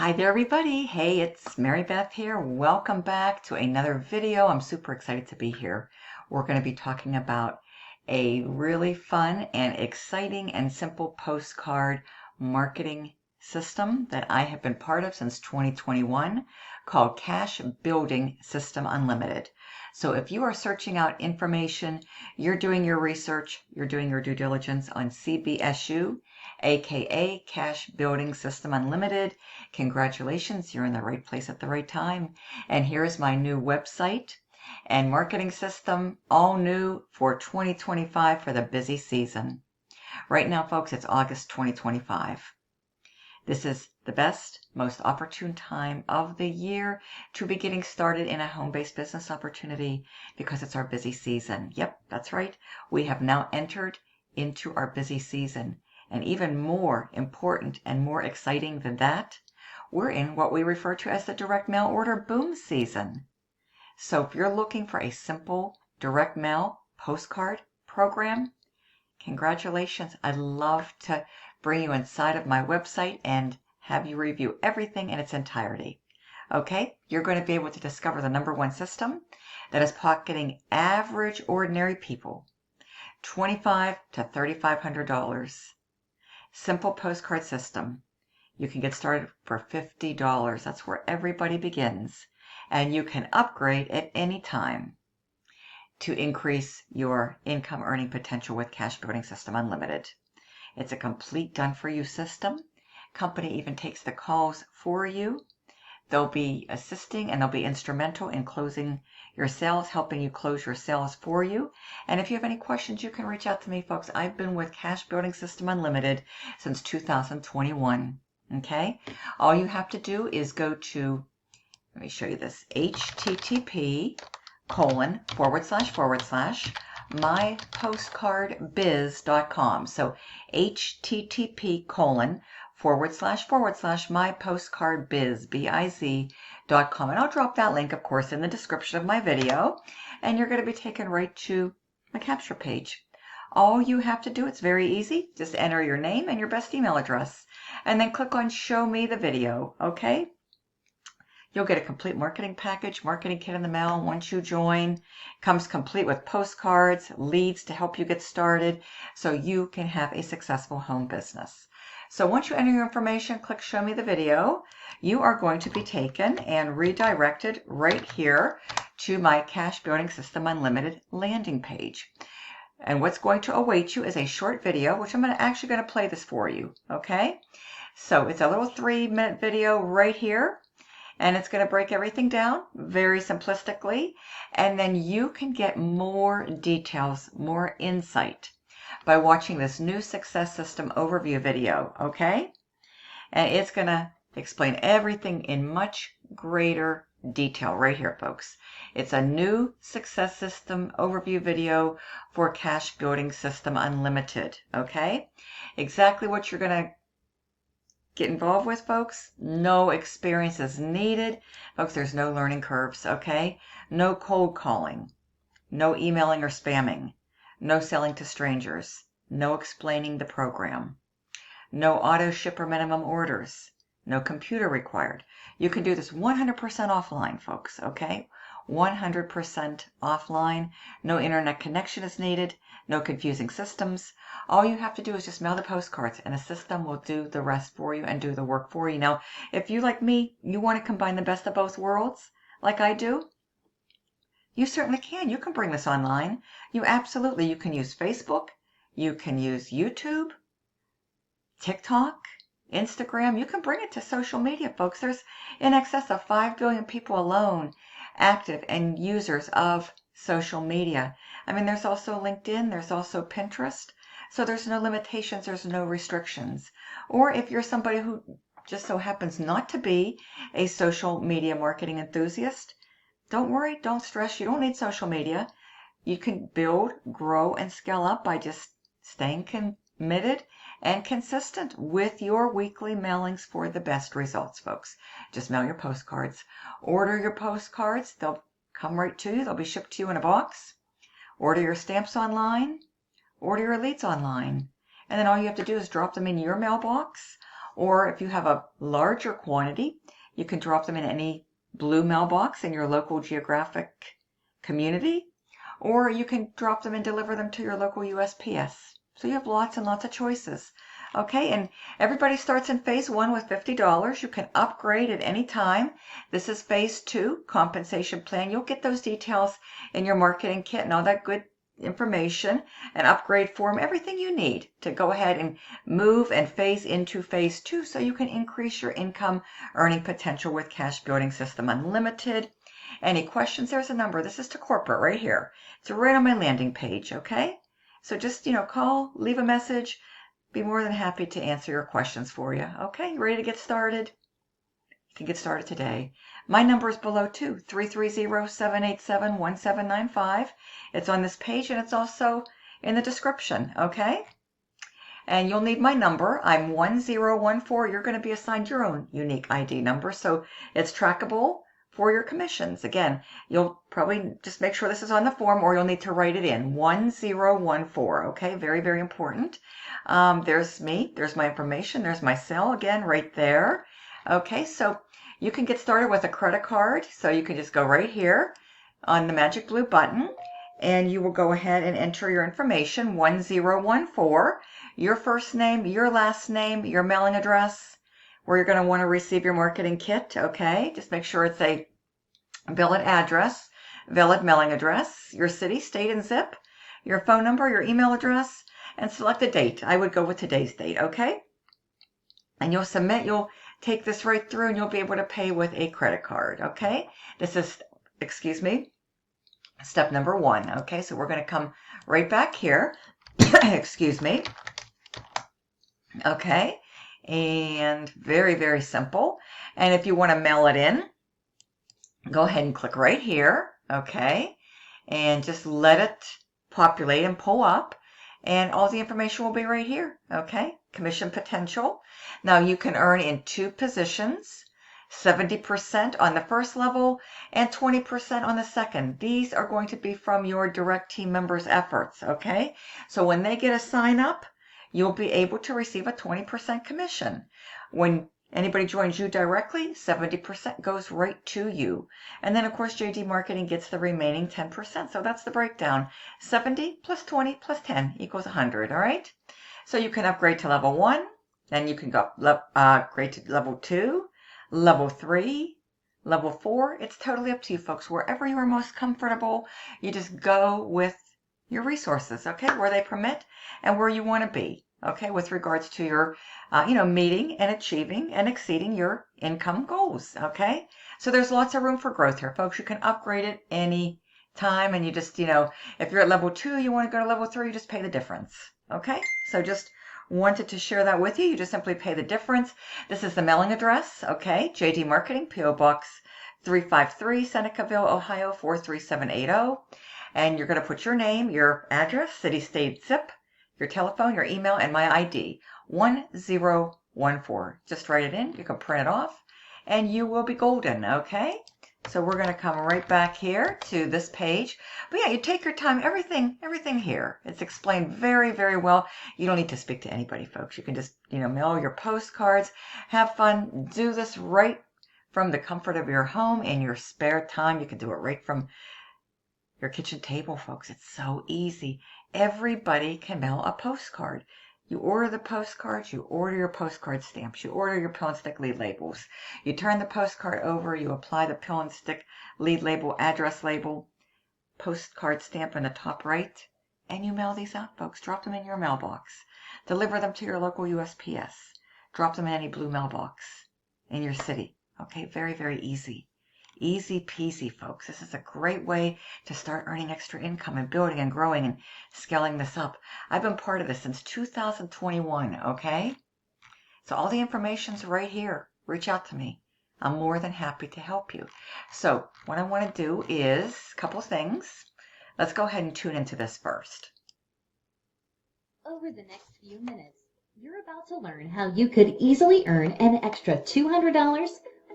Hi there, everybody. Hey, it's Marybeth here. Welcome back to another video. I'm super excited to be here. We're going to be talking about a really fun and exciting and simple postcard marketing system that I have been part of since 2021 called Cash Building System Unlimited. So if you are searching out information, you're doing your research, you're doing your due diligence on CBSU, aka Cash Building System Unlimited, congratulations, you're in the right place at the right time. And here's my new website and marketing system, all new for 2025 for the busy season. Right now, folks, it's August 2025. This is the best, most opportune time of the year to be getting started in a home-based business opportunity because it's our busy season. Yep, that's right. We have now entered into our busy season. And even more important and more exciting than that, we're in what we refer to as the direct mail order boom season. So if you're looking for a simple direct mail postcard program, congratulations. I'd love to bring you inside of my website and have you review everything in its entirety. Okay, you're going to be able to discover the #1 system that is pocketing average ordinary people $2,500 to $3,500. Simple postcard system. You can get started for $50. That's where everybody begins. And you can upgrade at any time to increase your income earning potential with Cash Building System Unlimited. It's a complete done-for-you system. Company even takes the calls for you. They'll be assisting and they'll be instrumental in closing your sales, helping you close your sales for you. And if you have any questions, you can reach out to me, folks. I've been with Cash Building System Unlimited since 2021. Okay? All you have to do is go to, let me show you this, http:// mypostcardbiz.com. So http:// mypostcardbiz.com. And I'll drop that link, of course, in the description of my video. And you're going to be taken right to my capture page. All you have to do, it's very easy. Just enter your name and your best email address. And then click on Show Me the Video, okay? You'll get a complete marketing package, marketing kit in the mail once you join. Comes complete with postcards, leads to help you get started so you can have a successful home business. So once you enter your information, click Show Me the Video, you are going to be taken and redirected right here to my Cash Building System Unlimited landing page. And what's going to await you is a short video, which I'm actually going to play this for you, okay? So it's a little 3-minute video right here. And it's going to break everything down very simplistically. And then you can get more details, more insight by watching this new success system overview video, okay? And it's going to explain everything in much greater detail right here, folks. It's a new success system overview video for Cash Building System Unlimited, okay? Exactly what you're going to get involved with, folks. No experience is needed. Folks, there's no learning curves, okay? No cold calling, no emailing or spamming, no selling to strangers, no explaining the program, no auto shipper minimum orders, no computer required. You can do this 100% offline, folks, okay? 100% offline. No internet connection is needed. No confusing systems. All you have to do is just mail the postcards and the system will do the rest for you and do the work for you. Now, if you, like me, you want to combine the best of both worlds, like I do, you certainly can. You can bring this online. You can use Facebook. You can use YouTube, TikTok, Instagram. You can bring it to social media, folks. There's in excess of 5 billion people alone active and users of social media. I mean, there's also LinkedIn, there's also Pinterest. So there's no limitations, there's no restrictions. Or if you're somebody who just so happens not to be a social media marketing enthusiast, don't worry, don't stress. You don't need social media. You can build, grow, and scale up by just staying committed and consistent with your weekly mailings for the best results, folks. Just mail your postcards. Order your postcards. They'll come right to you. They'll be shipped to you in a box. Order your stamps online. Order your leads online. And then all you have to do is drop them in your mailbox Or if you have a larger quantity, you can drop them in any blue mailbox in your local geographic community, or you can drop them and deliver them to your local USPS. So you have lots and lots of choices. Okay, and everybody starts in phase 1 with $50. You can upgrade at any time. This is phase 2, compensation plan. You'll get those details in your marketing kit and all that good information, an upgrade form, everything you need to go ahead and move and phase into phase 2 so you can increase your income earning potential with Cash Building System Unlimited. Any questions? There's a number. This is to corporate right here. It's right on my landing page, okay? So just, call, leave a message. Be more than happy to answer your questions for you. Okay, you ready to get started? You can get started today. My number is below too, 330-787-1795. It's on this page and it's also in the description, okay? And you'll need my number. I'm 1014. You're going to be assigned your own unique ID number, so it's trackable for your commissions. Again, you'll probably just make sure this is on the form or you'll need to write it in, 1014, okay? Very, very important. There's me, there's my information, there's my cell again right there. Okay, so you can get started with a credit card. So you can just go right here on the magic blue button and you will go ahead and enter your information, 1014, your first name, your last name, your mailing address, where you're going to want to receive your marketing kit, okay? Just make sure it's a valid address, valid mailing address, your city, state, and zip, your phone number, your email address, and select a date. I would go with today's date, okay? And you'll submit, you'll take this right through and you'll be able to pay with a credit card, okay? This is, step number 1, okay? So we're going to come right back here, excuse me, okay? And very, very simple. And if you want to mail it in, go ahead and click right here, okay? And just let it populate and pull up. And all the information will be right here, okay? Commission potential. Now you can earn in 2 positions, 70% on the first level and 20% on the second. These are going to be from your direct team members' efforts, okay? So when they get a sign up, you'll be able to receive a 20% commission. When anybody joins you directly, 70% goes right to you. And then, of course, JD Marketing gets the remaining 10%. So that's the breakdown. 70 plus 20 plus 10 equals 100, all right? So you can upgrade to level 1. Then you can go upgrade to level 2, level 3, level 4. It's totally up to you, folks. Wherever you are most comfortable, you just go with your resources, okay, where they permit and where you want to be, okay, with regards to your, meeting and achieving and exceeding your income goals, okay? So there's lots of room for growth here, folks. You can upgrade it any time, and you just, if you're at level 2, you want to go to level 3, you just pay the difference, okay? So just wanted to share that with you. You just simply pay the difference. This is the mailing address, okay? JD Marketing, P.O. Box 353, Senecaville, Ohio 43780. And you're going to put your name, your address, city, state, zip, your telephone, your email, and my ID, 1014. Just write it in. You can print it off, and you will be golden, okay? So we're going to come right back here to this page. But yeah, you take your time. Everything here. It's explained very, very well. You don't need to speak to anybody, folks. You can just, mail your postcards, have fun, do this right from the comfort of your home in your spare time. You can do it right from your kitchen table, folks. It's so easy. Everybody can mail a postcard. You order the postcards, you order your postcard stamps, you order your pill and stick lead labels. You turn the postcard over, you apply the pill and stick lead label, address label, postcard stamp in the top right, and you mail these out, folks. Drop them in your mailbox. Deliver them to your local USPS. Drop them in any blue mailbox in your city. Okay, very, very easy. Easy peasy, folks. This is a great way to start earning extra income and building and growing and scaling this up. I've been part of this since 2021, okay? So all the information's right here. Reach out to me. I'm more than happy to help you. So what I want to do is a couple things. Let's go ahead and tune into this first. Over the next few minutes, you're about to learn how you could easily earn an extra $200,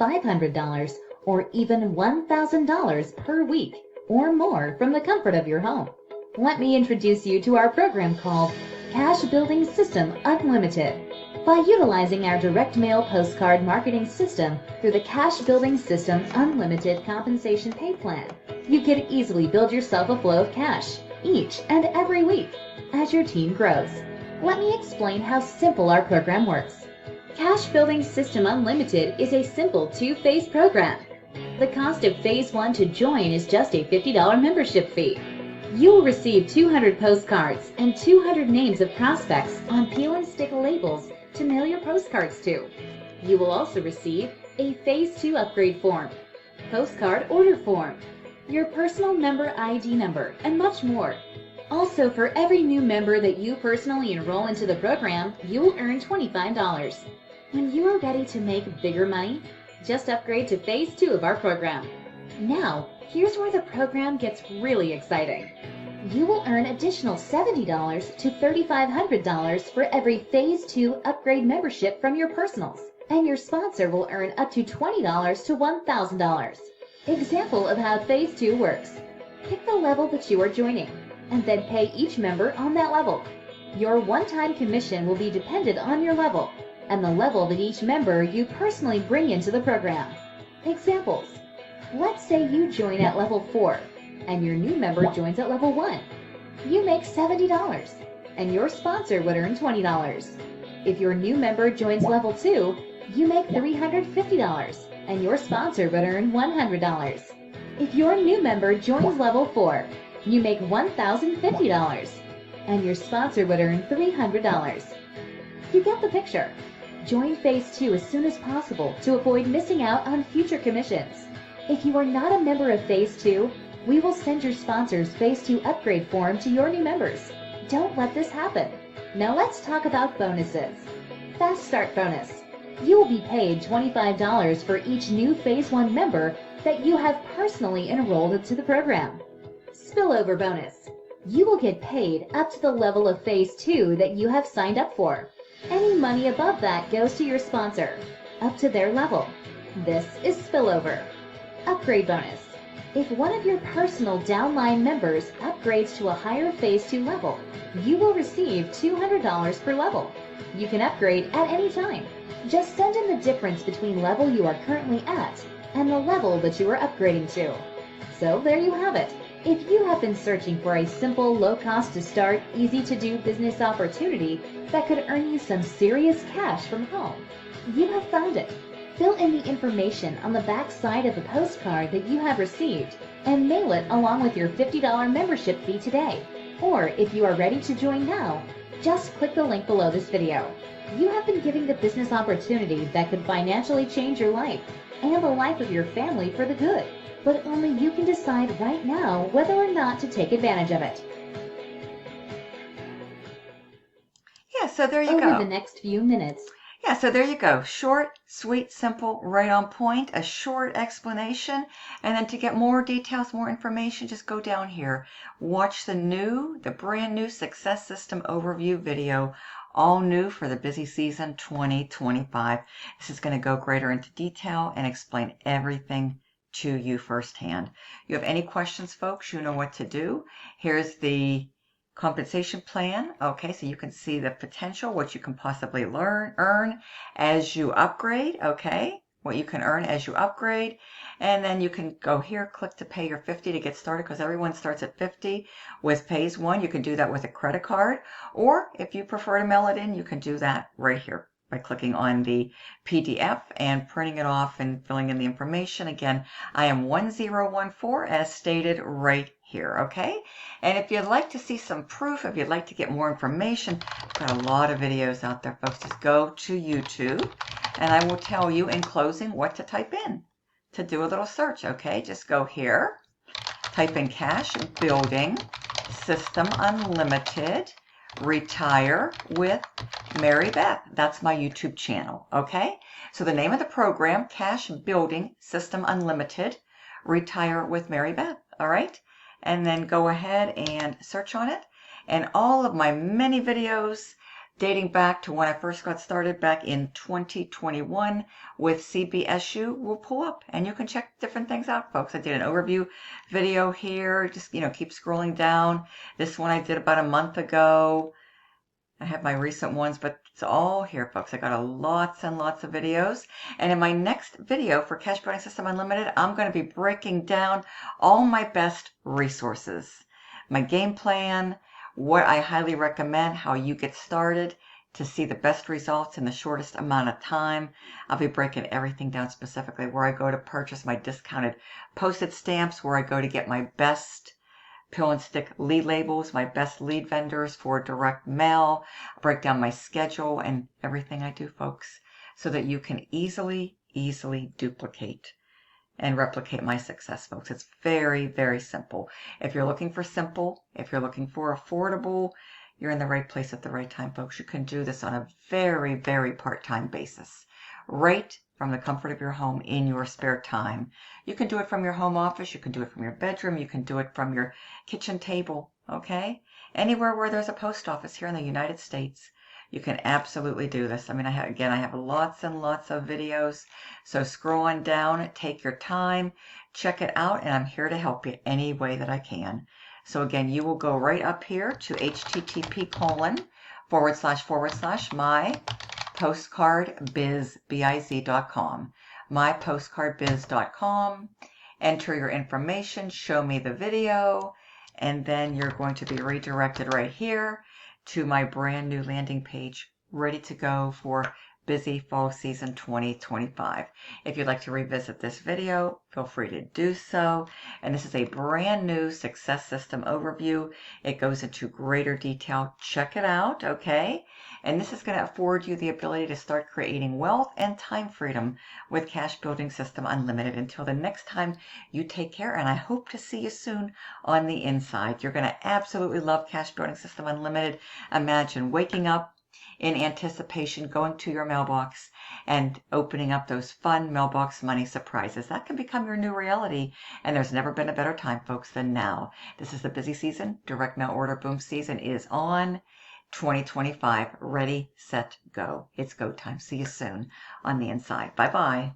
$500, or even $1,000 per week or more from the comfort of your home. Let me introduce you to our program called Cash Building System Unlimited. By utilizing our direct mail postcard marketing system through the Cash Building System Unlimited Compensation Pay Plan, you can easily build yourself a flow of cash each and every week as your team grows. Let me explain how simple our program works. Cash Building System Unlimited is a simple two-phase program. The cost of Phase 1 to join is just a $50 membership fee. You will receive 200 postcards and 200 names of prospects on peel and stick labels to mail your postcards to. You will also receive a Phase 2 upgrade form, postcard order form, your personal member ID number, and much more. Also, for every new member that you personally enroll into the program, you will earn $25. When you are ready to make bigger money, just upgrade to Phase 2 of our program. Now, here's where the program gets really exciting. You will earn additional $70 to $3,500 for every Phase 2 upgrade membership from your personals, and your sponsor will earn up to $20 to $1,000. Example of how Phase 2 works. Pick the level that you are joining, and then pay each member on that level. Your one-time commission will be dependent on your level, and the level that each member you personally bring into the program. Examples. Let's say you join at level 4, and your new member joins at level 1. You make $70, and your sponsor would earn $20. If your new member joins level 2, you make $350, and your sponsor would earn $100. If your new member joins level 4, you make $1,050, and your sponsor would earn $300. You get the picture. Join Phase 2 as soon as possible to avoid missing out on future commissions. If you are not a member of Phase 2, we will send your sponsor's Phase 2 upgrade form to your new members. Don't let this happen. Now let's talk about bonuses. Fast Start Bonus. You will be paid $25 for each new Phase 1 member that you have personally enrolled into the program. Spillover Bonus. You will get paid up to the level of Phase 2 that you have signed up for. Any money above that goes to your sponsor, up to their level. This is Spillover. Upgrade Bonus. If one of your personal downline members upgrades to a higher Phase 2 level, you will receive $200 per level. You can upgrade at any time. Just send in the difference between level you are currently at and the level that you are upgrading to. So there you have it. If you have been searching for a simple, low-cost to start, easy-to-do business opportunity that could earn you some serious cash from home, you have found it. Fill in the information on the back side of the postcard that you have received and mail it along with your $50 membership fee today. Or if you are ready to join now, just click the link below this video. You have been given the business opportunity that could financially change your life and the life of your family for the good. But only you can decide right now whether or not to take advantage of it. Yeah, so there you go. Over the next few minutes. Yeah, so there you go. Short, sweet, simple, right on point, a short explanation. And then to get more details, more information, just go down here. Watch the brand new Success System Overview video, all new for the busy season 2025. This is going to go greater into detail and explain everything to you firsthand. You have any questions, folks, you know what to do. Here's the compensation plan. Okay, so you can see the potential, what you can possibly earn as you upgrade. Okay, what you can earn as you upgrade. And then you can go here, click to pay your $50 to get started, because everyone starts at $50 with Phase 1. You can do that with a credit card, or if you prefer to mail it in, you can do that right here by clicking on the PDF and printing it off and filling in the information. Again, I am 1014 as stated right here, okay? And if you'd like to see some proof, if you'd like to get more information, I've got a lot of videos out there, folks. Just go to YouTube and I will tell you in closing what to type in to do a little search, okay? Just go here, type in Cash Building System Unlimited Retire with Marybeth. That's my YouTube channel, okay? So the name of the program, Cash Building System Unlimited Retire with Marybeth, all right? And then go ahead and search on it. And all of my many videos dating back to when I first got started back in 2021 with CBSU will pull up, and you can check different things out, folks. I did an overview video here. Just, keep scrolling down. This one I did about a month ago. I have my recent ones, but it's all here, folks. I got lots and lots of videos. And in my next video for Cash Building System Unlimited, I'm going to be breaking down all my best resources, my game plan, what I highly recommend, how you get started to see the best results in the shortest amount of time. I'll be breaking everything down specifically, where I go to purchase my discounted postage stamps, where I go to get my best pill and stick lead labels, my best lead vendors for direct mail, break down my schedule and everything I do, folks, so that you can easily duplicate and replicate my success, folks. It's very, very simple. If you're looking for simple, if you're looking for affordable, you're in the right place at the right time, folks. You can do this on a very, very part-time basis, right from the comfort of your home in your spare time. You can do it from your home office. You can do it from your bedroom. You can do it from your kitchen table, okay? Anywhere where there's a post office here in the United States, you can absolutely do this. I mean, I have lots and lots of videos. So scroll on down, take your time, check it out, and I'm here to help you any way that I can. So again, you will go right up here to http://mypostcardbiz.com, mypostcardbiz.com. Enter your information, show me the video, and then you're going to be redirected right here to my brand new landing page, ready to go for busy fall season 2025. If you'd like to revisit this video, feel free to do so. And this is a brand new success system overview. It goes into greater detail. Check it out, okay? And this is going to afford you the ability to start creating wealth and time freedom with Cash Building System Unlimited. Until the next time, you take care, and I hope to see you soon on the inside. You're going to absolutely love Cash Building System Unlimited. Imagine waking up in anticipation, going to your mailbox and opening up those fun mailbox money surprises. That can become your new reality, and there's never been a better time, folks, than now. This is the busy season. Direct mail order boom season is on. 2025. Ready, set, go. It's go time. See you soon on the inside. Bye-bye.